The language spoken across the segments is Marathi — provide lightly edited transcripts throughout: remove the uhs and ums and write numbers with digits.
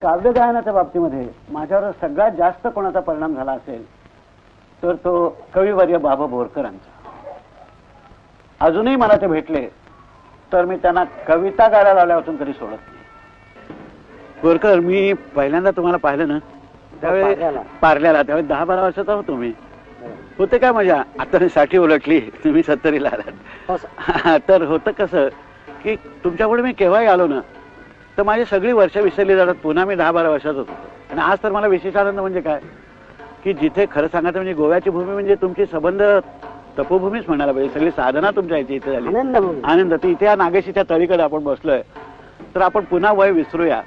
काव्यगायनाच्या बाबतीमध्ये माझ्यावर सगळ्यात जास्त कोणाचा परिणाम झाला असेल तर तो कविवर्य बाबा बोरकरांचा. अजूनही मला ते भेटले तर मी त्यांना कविता गायला लावल्यापासून कधी सोडत नाही. बोरकर, मी पहिल्यांदा तुम्हाला पाहिलं ना त्यावेळी पार्ल्याला, त्यावेळी 10-12 वर्षाचा होतो मी. होते काय मजा, आता मी 60 उलटली, तुम्ही 70ला आलात. तर होतं कसं की तुमच्यापुढे मी केव्हाही आलो ना तर माझी सगळी वर्ष विसरली जातात. पुन्हा मी 10-12 वर्षाचाच होतो. आणि आज तर मला विशेष आनंद म्हणजे काय की जिथे खरं सांगायचं म्हणजे गोव्याची भूमी म्हणजे तुमची संबंध तपोभूमीच म्हणायला पाहिजे. सगळी साधना तुमच्या इथे झाली. आनंद. ती इथे या नागेशीच्या तळीकडे आपण बसलोय तर आपण पुन्हा वय विसरूया.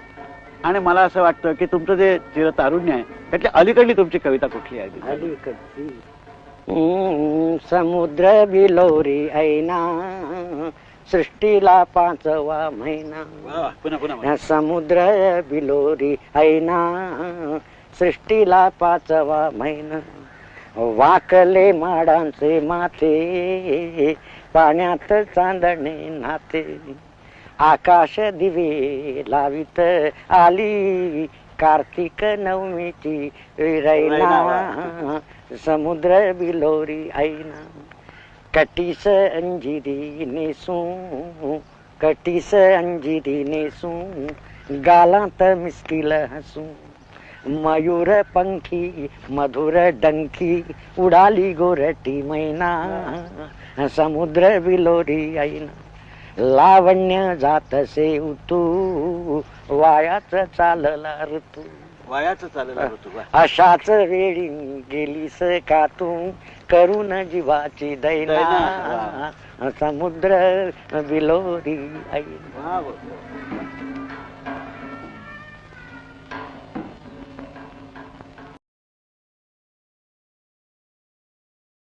आणि मला असं वाटतं की तुमचं जे चिरतारुण्य आहे त्यातली अलीकडली तुमची कविता कुठली आहे? अलीकडची समुद्र बिलोरी ऐना सृष्टीला 5वा महिना. पुन्हा पुन्हा. समुद्र बिलोरी ऐना सृष्टीला 5वा महिना. वाकले माडांचे माथे पाण्यात चांदणे नाते. आकाश दिवे लावित आली कार्तिक नवमीची रैना. समुद्र बिलोरी ऐना. कटीस अंजिरी नेसू कटीस अंजिरी नेसू गालांत मिस्किल हसू. मयूर पंखी मधुर डंकी उडाली गोरटी मैना. समुद्र बिलोरी ऐना. लावण्य जातसे उतू वायाच चालला ऋतू. वयाचं चालला ऋतू. अशाच वेळी गेलीस का तू करून जीवाची दैना. समुद्र बिलोरी ऐना.